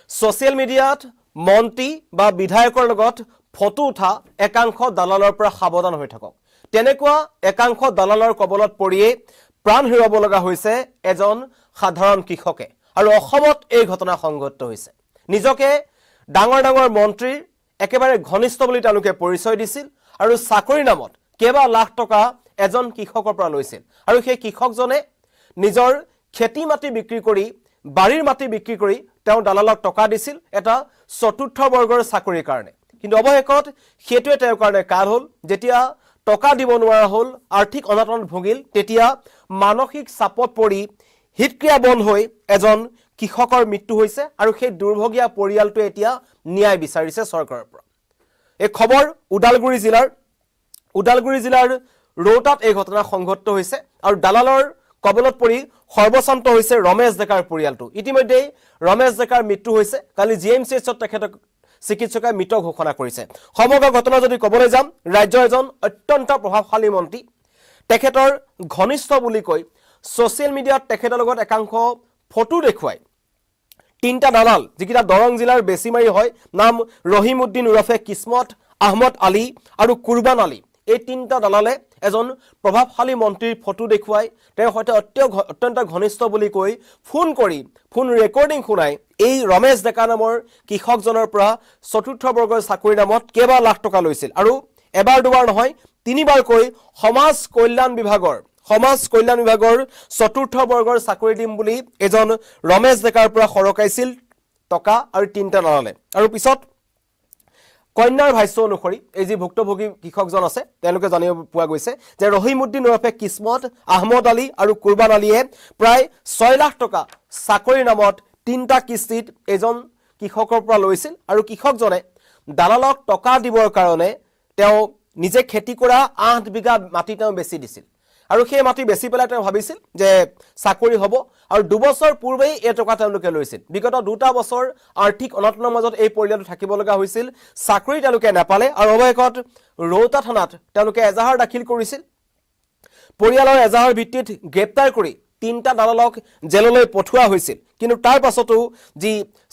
Social মিডিয়াত মন্ত্ৰী বা বিধায়কৰ লগত ফটো উঠা একাংশ দালালৰ পৰা সাৱধান হৈ থাকক। তেনেকুৱা একাংশ দালালৰ কবলত পৰিয়ে প্ৰাণ হেৰুৱাব লগা হৈছে এজন সাধাৰণ কৃষকে। আৰু অসমত এই ঘটনা সংঘটিত হৈছে। নিজকে ডাঙৰ ডাঙৰ মন্ত্ৰীৰ একেবাৰে ঘনিষ্ঠ বুলি তেওঁলোকে পৰিচয় দিছিল আৰু চাকৰিৰ নামত কেইবা লাখ টকা এজন কৃষকৰ পৰা লৈছিল। আৰু সেই কৃষকজনে নিজৰ খেতি মাটি বিক্ৰী কৰি বাৰীৰ মাটি বিক্ৰী কৰি তেওঁ দালালক টকা দিছিল এটা চতুৰ্থ বৰ্গৰ চাকৰিৰ কাৰণে। কিন্তু অৱশেষত সেইটোৱে তেওঁৰ কাৰণে কাল হ'ল। যেতিয়া টকা দিব নোৱাৰা হ'ল, আৰ্থিক অনাটনত ভুগিল, তেতিয়া মানসিক চাপত পৰি হৃদক্ৰিয়া বন্ধ হৈ এজন কৃষকৰ মৃত্যু হৈছে। আৰু সেই দুৰ্ভগীয়া পৰিয়ালটোৱে এতিয়া ন্যায় বিচাৰিছে চৰকাৰৰ পৰা। এই খবৰ ওদালগুৰি জিলাৰ ৰৌতাত এই ঘটনা সংঘটিত হৈছে। আৰু দালালৰ কবলত পৰি সৰ্বশান্ত হৈছে ৰমেশ ডেকাৰ পৰিয়ালটো। ইতিমধ্যেই ৰমেশ ডেকাৰ মৃত্যু হৈছে। কালি GMCHত তেখেতক চিকিৎসকে মৃত ঘোষণা কৰিছে। সমগ্ৰ ঘটনা যদি ক'বলৈ যাম, ৰাজ্যৰ এজন অত্যন্ত প্ৰভাৱশালী মন্ত্ৰী, তেখেতৰ ঘনিষ্ঠ বুলি কৈ ছ'চিয়েল মিডিয়াত তেখেতৰ লগত একাংশ ফটো দেখুৱাই তিনিটা দালাল, যিকেইটা দৰং জিলাৰ বেছিমাৰী হয়, নাম ৰহিমউদ্দিন ওৰফে কিসমত, আহমদ আলী আৰু কুৰবান আলী, এই তিনিটা দালালে এজন প্ৰভাৱশালী মন্ত্ৰীৰ ফটো দেখুৱাই তেওঁৰ সৈতে অত্যন্ত ঘনিষ্ঠ বুলি কৈ ফোন ৰেকৰ্ডিং শুনাই এই ৰমেশ ডেকা নামৰ কৃষকজনৰ পৰা চতুৰ্থ বৰ্গৰ চাকৰিৰ নামত কেইবা লাখ টকা লৈছিল। আৰু এবাৰ দুবাৰ নহয়, তিনিবাৰকৈ সমাজ কল্যাণ বিভাগৰ চতুৰ্থ বৰ্গৰ চাকৰি দিম বুলি এজন ৰমেশ ডেকাৰ পৰা সৰকাইছিল টকা আৰু তিনিটা দালালে। আৰু পিছত কন্যাৰ ভাষ্য অনুসৰি এই যি ভুক্তভোগী কৃষকজন আছে তেওঁলোকে জানিব পোৱা গৈছে যে ৰহিমউদ্দিন ওৰফে কিসমত, আহমদ আলী আৰু কুৰবান আলীয়ে প্ৰায় 6 লাখ টকা চাকৰিৰ নামত তিনিটা কিস্তিত এজন কৃষকৰ পৰা লৈছিল। আৰু কৃষকজনে দালালক টকা দিবৰ কাৰণে তেওঁ নিজে খেতি কৰা 8 বিঘা মাটি তেওঁ বেচি দিছিল। আৰু সেই মাটি বেচি পেলাই তেওঁ ভাবিছিল যে চাকৰি হ'ব। আৰু 2 বছৰ পূৰ্বেই এই টকা তেওঁলোকে লৈছিল। বিগত 2টা বছৰ আৰ্থিক অনাটনৰ মাজত এই পৰিয়ালটো থাকিব লগা হৈছিল। চাকৰি তেওঁলোকে নাপালে আৰু অৱশেষত ৰৌতা থানাত তেওঁলোকে এজাহাৰ দাখিল কৰিছিল। পৰিয়ালৰ এজাহাৰ ভিত্তিত গ্ৰেপ্তাৰ কৰি তিনিটা দালালক জেললৈ পঠোৱা হৈছিল। কিন্তু তাৰ পাছতো যি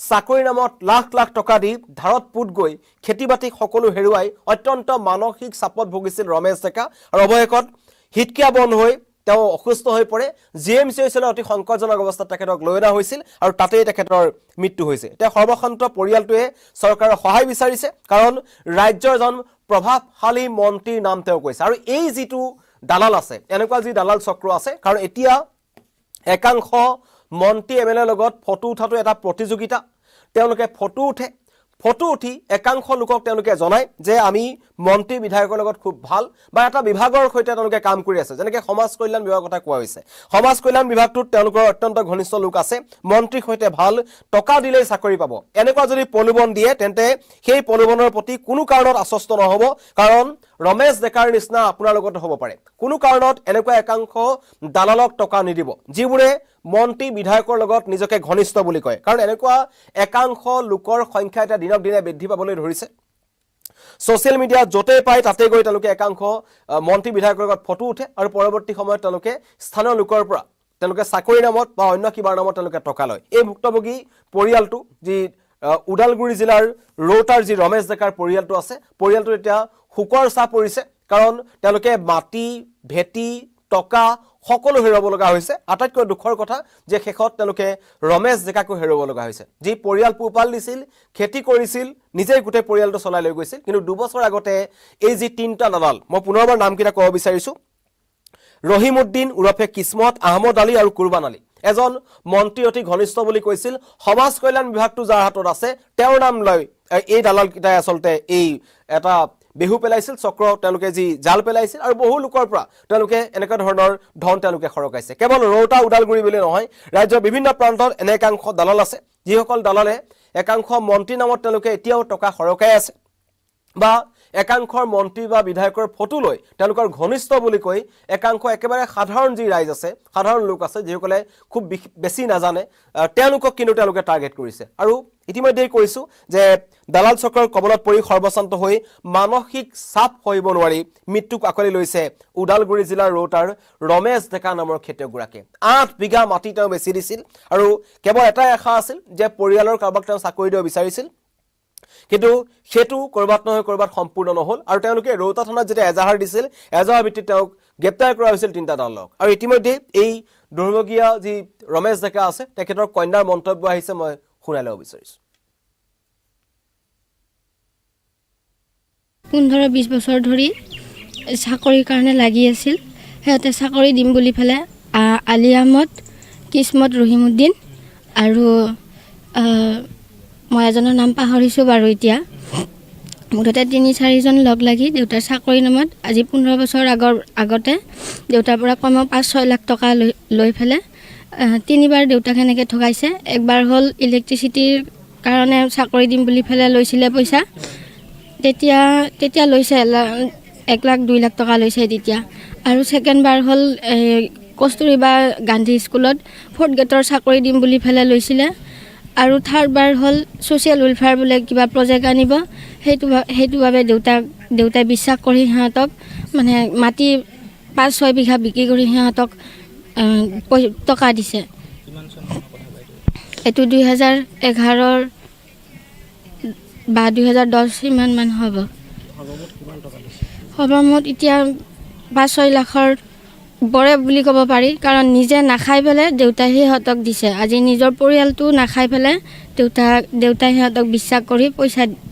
চাকৰিৰ নামত লাখ লাখ টকা দি ধাৰত পুত গৈ খেতি বাতি সকলো হেৰুৱাই অত্যন্ত মানসিক চাপত ভুগিছিল ৰমেশ ডেকা। আৰু অৱশেষত হৃদক্ৰিয়া বন্ধ হৈ তেওঁ অসুস্থ হৈ পৰে। GMCHলৈ অতি সংকটজনক অৱস্থাত তেখেতক লৈ অনা হৈছিল আৰু তাতেই তেখেতৰ মৃত্যু হৈছে। এতিয়া সৰ্বশান্ত পৰিয়ালটোৱে চৰকাৰৰ সহায় বিচাৰিছে, কাৰণ ৰাজ্যৰ এজন প্ৰভাৱশালী মন্ত্ৰীৰ নাম তেওঁ কৈছে। আৰু এই যিটো দালাল আছে, এনেকুৱা যি দালাল চক্ৰ আছে, কাৰণ এতিয়া একাংশ মন্ত্ৰী MLAৰ লগত ফটো উঠাটো এটা প্ৰতিযোগিতা। তেওঁলোকে ফটো উঠি একাংশ লোকক তেওঁলোকে জনায় যে আমি মন্ত্ৰী বিধায়কৰ লগত খুব ভাল বা এটা বিভাগৰ সৈতে তেওঁলোকে কাম কৰি আছে। যেনেকৈ সমাজ কল্যাণ বিভাগৰ কথা কোৱা হৈছে, সমাজ কল্যাণ বিভাগটোত তেওঁলোকৰ অত্যন্ত ঘনিষ্ঠ লোক আছে, মন্ত্ৰীৰ সৈতে ভাল, টকা দিলেই চাকৰি পাব, এনেকুৱা যদি প্ৰলোভন দিয়ে তেন্তে সেই প্ৰলোভনৰ প্ৰতি কোনো কাৰণত আশ্বস্ত নহ'ব। কাৰণ ৰমেশ ডেকাৰ নিচিনা আপোনাৰ লগত হ'ব পাৰে। কোনো কাৰণত এনেকুৱা একাংশ দালালক টকা নিদিব যিবোৰে মন্ত্ৰী বিধায়কৰ লগত নিজকে ঘনিষ্ঠ বুলি কয়। কাৰণ এনেকুৱা একাংশ লোকৰ সংখ্যা এতিয়া দিনক দিনে বৃদ্ধি পাবলৈ ধৰিছে। ছ'চিয়েল মিডিয়াত য'তেই পায় তাতে গৈ তেওঁলোকে একাংশ মন্ত্ৰী বিধায়কৰ লগত ফটো উঠে আৰু পৰৱৰ্তী সময়ত তেওঁলোকে স্থানীয় লোকৰ পৰা তেওঁলোকে চাকৰিৰ নামত বা অন্য কিবাৰ নামত তেওঁলোকে টকা লয়। এই ভুক্তভোগী পৰিয়ালটো যি ওদালগুৰি জিলাৰ ৰৌতাৰ যি ৰমেশ ডেকাৰ পৰিয়ালটো আছে, পৰিয়ালটো এতিয়া শোকৰ ছাঁ পৰিছে। কাৰণ তেওঁলোকে মাটি, ভেটি, টকা সকলো হেৰুৱাব লগা হৈছে। আটাইতকৈ দুখৰ কথা যে শেষত তেওঁলোকে ৰমেশ ডেকাকো হেৰুৱাব লগা হৈছে, যি পৰিয়াল পোহপাল দিছিল, খেতি কৰিছিল, নিজেই গোটেই পৰিয়ালটো চলাই লৈ গৈছিল। কিন্তু 2 বছৰ আগতে এই যি তিনিটা দালাল, মই পুনৰবাৰ নামকেইটা ক'ব বিচাৰিছোঁ, ৰহিমউদ্দিন ওৰফে কিসমত, আহমদ আলী আৰু কুৰবান আলী, এজন মন্ত্ৰী অতি ঘনিষ্ঠ বুলি কৈছিল। সমাজ কল্যাণ বিভাগটো যাৰ হাতত আছে তেওঁৰ নাম লৈ এই দালালকেইটাই আচলতে এই এটা বেহু পেলাইছিল, চক্ৰ তেওঁলোকে যি জাল পেলাইছিল। আৰু বহু লোকৰ পৰা তেওঁলোকে এনেকুৱা ধৰণৰ ধন তেওঁলোকে সৰকাইছে। কেৱল ৰৌতা ওদালগুৰি বুলি নহয়, ৰাজ্যৰ বিভিন্ন প্ৰান্তত এনে একাংশ দালাল আছে, যিসকল দালালে একাংশ মন্ত্ৰীৰ নামত তেওঁলোকে এতিয়াও টকা সৰকাই আছে বা একাংশৰ মন্ত্ৰী বা বিধায়কৰ ফটো লৈ তেওঁলোকৰ ঘনিষ্ঠ বুলি কৈ একাংশ একেবাৰে সাধাৰণ যি ৰাইজ আছে সাধাৰণ লোক আছে যিসকলে খুব বেছি নাজানে তেওঁলোকক কিন্তু তেওঁলোকে টাৰ্গেট কৰিছে আৰু ইতিমধ্যেই কৈছো যে দালাল চক্ৰৰ কবলত পৰি সৰ্বশান্ত হৈ মানসিক চাপ সহিব নোৱাৰি মৃত্যুক আকলি লৈছে উদালগুৰি জিলাৰ ৰোটাৰ ৰমেশ ডেকা নামৰ খেতিয়কগৰাকী 8 বিঘা মাটি তেওঁ বেচি দিছিল আৰু কেৱল এটাই আশা আছিল যে পৰিয়ালৰ কাৰোবাক তেওঁ চাকৰি দিব বিচাৰিছিল কিন্তু হেতু কৰবাত নহয় কৰবাত সম্পূৰ্ণ নহল আৰু তেওঁলোকে ৰৌতা থানাত যেতিয়া এজাহাৰ দিছিল এজাহাৰ ভিত্তিত তেওঁক গ্ৰেপ্তাৰ কৰা হৈছিল তিনিটা দলক আৰু ইতিমধ্যে এই দুৰ্ভগীয়া যি ৰমেশ ডেকা আছে তেখেতৰ কন্যাৰ মন্তব্য আহিছে মই শুনাই ল'ব বিচাৰিছো 15-20 বছৰ ধৰি চাকৰিৰ কাৰণে লাগি আছিল হেতে চাকৰি দিম বুলি ফেলে আলী আহমদ কিসমত ৰহিমউদ্দিন আৰু মই এজনৰ নাম পাহৰিছো বাৰু এতিয়া মুঠতে 3-4জন লগ লাগি দেউতাৰ চাকৰি নামত আজি 15 বছৰ আগতে দেউতাৰ পৰা কম 5-6 লাখ টকা লৈ ফেলে তিনিবাৰ দেউতাক এনেকৈ ঠগাইছে একবাৰ হ'ল ইলেক্ট্ৰিচিটিৰ কাৰণে চাকৰি দিম বুলি ফেলে লৈছিলে পইচা তেতিয়া লৈছে 1 লাখ 2 লাখ টকা লৈছে তেতিয়া আৰু সেকেন্ড বাৰ হ'ল কস্তুৰবা গান্ধী স্কুলত 4th গ্ৰেডৰ চাকৰি দিম বুলি ফেলে লৈছিলে আৰু থাৰ্ড বাৰ হ'ল সোশ্যাল ওয়েলফেয়াৰ বুলে কিবা প্ৰজেক্ট আনিব সেইটো বাবে দেউতাই বিশ্বাস কৰি সিহঁতক মানে মাটি 5-6 বিঘা বিক্ৰী কৰি সিহঁতক টকা দিছে এটো 2011 বা 2010 ইমান মান হ'ব সৰ্বমুঠ এতিয়া 5-6 লাখৰ বৰে বুলি ক'ব পাৰি কাৰণ নিজে নাখাই পেলে দেউতাই সিহঁতক দিছে আজি নিজৰ পৰিয়ালটো নাখাই পেলে দেউতাই সিহঁতক বিশ্বাস কৰি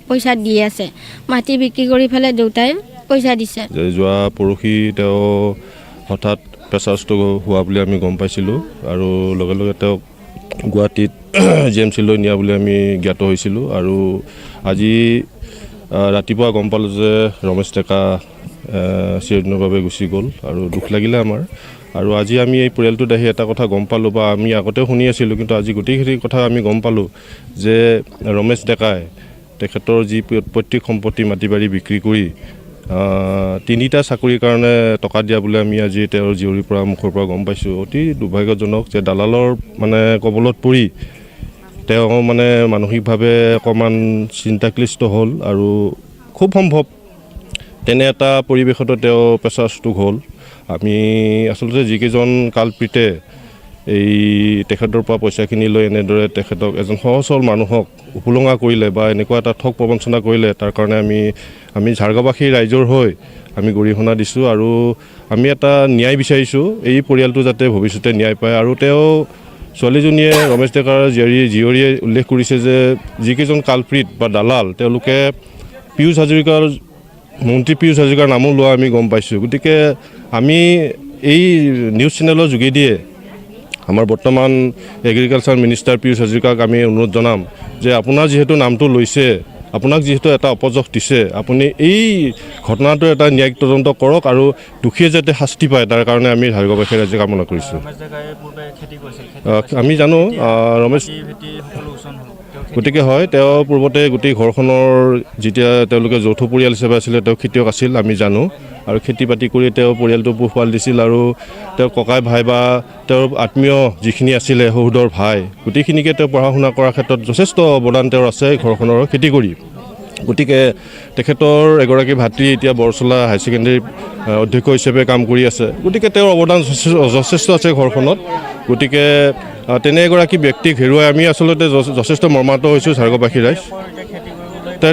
পইচা দি আছে মাটি বিক্ৰী কৰি পেলে দেউতাই পইচা দিছে যোৱা পৰহি তেওঁ হঠাৎ প্ৰেছাৰ ষ্ট্ৰোক হোৱা বুলি আমি গম পাইছিলোঁ আৰু লগে লগে তেওঁ গুৱাহাটীত জিএমচি লৈ নিয়া বুলি আমি জ্ঞাত হৈছিলোঁ আৰু আজি ৰাতিপুৱা গম পালোঁ যে ৰমেশ ডেকা চিৰদিনৰ বাবে গুচি গ'ল আৰু দুখ লাগিলে আমাৰ আৰু আজি আমি এই পৰিয়ালটোত আহি এটা কথা গম পালোঁ বা আমি আগতেও শুনি আছিলোঁ কিন্তু আজি গোটেইখিনি কথা আমি গম পালোঁ যে ৰমেশ ডেকাই তেখেতৰ যি পৈতৃক সম্পত্তি মাটি বাৰী বিক্ৰী কৰি 3টা চাকৰিৰ কাৰণে টকা দিয়া বুলি আমি আজি তেওঁৰ জীয়ৰীৰ পৰা মুখৰ পৰা গম পাইছোঁ অতি দুৰ্ভাগ্যজনক যে দালালৰ মানে কবলত পৰি তেওঁ মানে মানসিকভাৱে অকণমান চিন্তাক্লিষ্ট হ'ল আৰু খুব সম্ভৱ তেনে এটা পৰিৱেশতো তেওঁ প্ৰেছাৰ ষ্ট্ৰোক হ'ল আমি আচলতে যিকেইজন কালপ্ৰিতে এই তেখেতৰ পৰা পইচাখিনি লৈ এনেদৰে তেখেতক এজন সহজ সৰল মানুহক উপলুঙা কৰিলে বা এনেকুৱা এটা ঠগ প্ৰবঞ্চনা কৰিলে তাৰ কাৰণে আমি ঝাৰগাঁওবাসী ৰাইজৰ হৈ আমি গৰিহণা দিছোঁ আৰু আমি এটা ন্যায় বিচাৰিছোঁ এই পৰিয়ালটো যাতে ভৱিষ্যতে ন্যায় পায় আৰু তেওঁ ছোৱালীজনীয়ে ৰমেশ ডেকাৰ জীয়ৰীয়ে উল্লেখ কৰিছে যে যিকেইজন কালপ্ৰিত বা দালাল তেওঁলোকে মন্ত্ৰী পীয়ুষ হাজৰিকাৰ নামো লোৱা আমি গম পাইছোঁ গতিকে আমি এই নিউজ চেনেলৰ যোগেদিয়ে আমাৰ বৰ্তমান এগ্ৰিকালচাৰ মিনিষ্টাৰ পীয়ুষ হাজৰিকাক আমি অনুৰোধ জনাম যে আপোনাৰ যিহেতু নামটো লৈছে আপোনাক যিহেতু এটা অপযশ দিছে আপুনি এই ঘটনাটো এটা ন্যায়িক তদন্ত কৰক আৰু দোষীয়ে যাতে শাস্তি পায় তাৰ কাৰণে আমি ঝাৰগাঁওবাসী ৰাইজে কামনা কৰিছোঁ আমি জানো ৰমেশ গতিকে হয় তেওঁ পূৰ্বতে গোটেই ঘৰখনৰ যেতিয়া তেওঁলোকে যৌথ পৰিয়াল হিচাপে আছিলে তেওঁ খেতিয়ক আছিল আমি জানো আৰু খেতি বাতি কৰি তেওঁ পৰিয়ালটো পোহপাল দিছিল আৰু তেওঁৰ ককাই ভাই বা তেওঁৰ আত্মীয় যিখিনি আছিলে সহোদৰ ভাই গোটেইখিনিকে তেওঁ পঢ়া শুনা কৰাৰ ক্ষেত্ৰত যথেষ্ট অৱদান তেওঁৰ আছে ঘৰখনৰ খেতি কৰি গতিকে তেখেতৰ এগৰাকী ভাতৃ এতিয়া বৰচলা হাই ছেকেণ্ডেৰী অধ্যক্ষ হিচাপে কাম কৰি আছে গতিকে তেওঁৰ অৱদান যথেষ্ট আছে ঘৰখনত গতিকে তেনে এগৰাকী ব্যক্তিক হেৰুৱাই আমি আচলতে যথেষ্ট মৰ্মাহত হৈছোঁ ঝাৰগাঁওবাসী ৰাইজ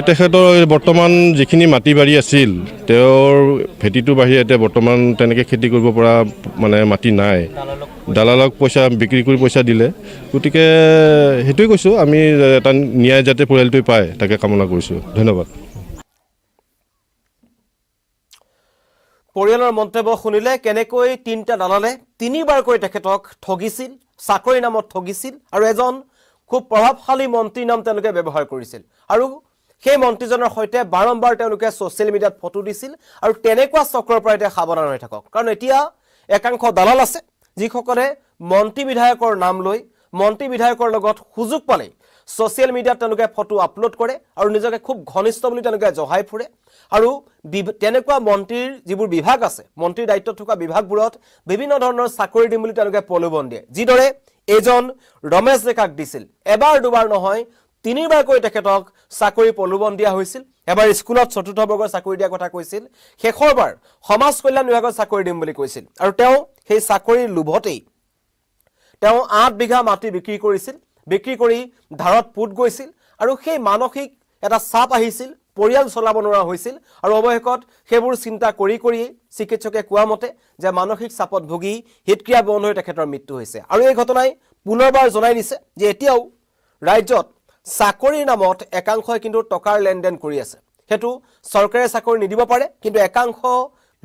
তেখেতৰ বৰ্তমান যিখিনি মাটি বাৰী আছিল তেওঁৰ ভেটিটোৰ বাহিৰে এতিয়া বৰ্তমান তেনেকৈ খেতি কৰিব পৰা মানে মাটি নাই দালালক পইচা বিক্ৰী কৰি পইচা দিলে গতিকে সেইটোৱে কৈছোঁ আমি এটা ন্যায় যাতে পৰিয়ালটোৱে পায় তাকে কামনা কৰিছোঁ ধন্যবাদ পৰিয়ালৰ মন্তব্য শুনিলে কেনেকৈ 3টা দালালে 3বাৰকৈ তেখেতক ঠগিছিল চাকৰি নামত ঠগিছিল আৰু এজন খুব প্ৰভাৱশালী মন্ত্ৰীৰ নাম তেওঁলোকে ব্যৱহাৰ কৰিছিল আৰু সেই মন্ত্ৰীজনৰ সৈতে বাৰম্বাৰ তেওঁলোকে সোশ্যাল মিডিয়াত ফটো দিছিল আৰু তেনেকুৱা চক্ৰৰ পৰা এতিয়া সাৱধান হৈ থাকক কাৰণ এতিয়া একাংশ দালাল আছে যিসকলে মন্ত্ৰী বিধায়কৰ নাম লৈ মন্ত্ৰী বিধায়কৰ লগত সুযোগ পালে ছ'চিয়েল মিডিয়াত তেওঁলোকে ফটো আপলোড কৰে আৰু নিজকে খুব ঘনিষ্ঠ বুলি তেওঁলোকে জহাই ফুৰে আৰু তেনেকুৱা মন্ত্ৰীৰ যিবোৰ বিভাগ আছে মন্ত্ৰীৰ দায়িত্বত থকা বিভাগবোৰত বিভিন্ন ধৰণৰ চাকৰি দিম বুলি তেওঁলোকে প্ৰলোভন দিয়ে যিদৰে এজন ৰমেশ ডেকাক দিছিল এবাৰ দুবাৰ নহয় তিনিবাৰকৈ তেখেতক চাকৰি প্ৰলোভন দিয়া হৈছিল এবাৰ স্কুলত চতুৰ্থ বৰ্গৰ চাকৰি দিয়া কথা কৈছিল শেষৰবাৰ সমাজ কল্যাণ বিভাগত চাকৰি দিম বুলি কৈছিল আৰু তেওঁ সেই চাকৰিৰ লোভতেই তেওঁ 8 বিঘা মাটি বিক্ৰী কৰিছিল বিক্ৰী কৰি ধাৰত পুত গৈছিল আৰু সেই মানসিক এটা চাপ আহিছিল পৰিয়াল চলাব নোৱাৰা হৈছিল আৰু অৱশেষত সেইবোৰ চিন্তা কৰি চিকিৎসকে কোৱা মতে যে মানসিক চাপত ভুগি হৃদক্ৰিয়া বন্ধ হৈ তেখেতৰ মৃত্যু হৈছে আৰু এই ঘটনাই পুনৰবাৰ জনাই দিছে যে এতিয়াও ৰাজ্যত চাকৰিৰ নামত একাংশই কিন্তু টকাৰ লেনদেন কৰি আছে হেতু চৰকাৰে চাকৰি নিদিব পাৰে কিন্তু একাংশ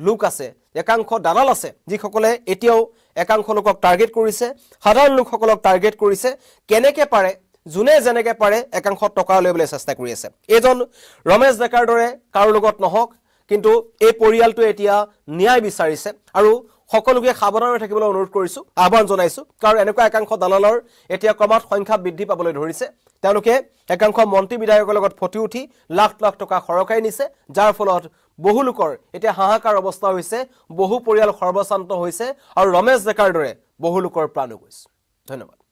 লোক আছে একাংশ দালাল আছে যিসকলে এতিয়াও একাংশ লোকক টাৰ্গেট কৰিছে সাধাৰণ লোকসকলক টাৰ্গেট কৰিছে কেনেকে পাৰে জুনে যেনেকে পাৰে একাংশ টকা লবলৈ চেষ্টা কৰি আছে এজন ৰমেশ ডেকাৰ দৰে কাৰো লগত নহক কিন্তু এই পৰিয়ালটো এতিয়া ন্যায় বিচাৰিছে আৰু সকলোকে সাৱধান হৈ থাকিবলৈ অনুৰোধ কৰিছো আহ্বান জনাইছো কাৰণ এনেকুৱা একাংশ দালালৰ এতিয়া ক্ৰমাৎ সংখ্যা বৃদ্ধি পাবলৈ ধৰিছে তেওঁলোকে একাংশ মন্ত্ৰী বিধায়কৰ লগত ফটি উঠি লাখ লাখ টকা খৰকাই নিছে যাৰ ফলত বহু লোকৰ এতিয়া হাহাকাৰ অৱস্থা হৈছে বহু পৰিয়াল সৰ্বশান্ত হৈছে আৰু ৰমেশ ডেকাৰ দৰে বহু লোকৰ প্ৰাণো গৈছে ধন্যবাদ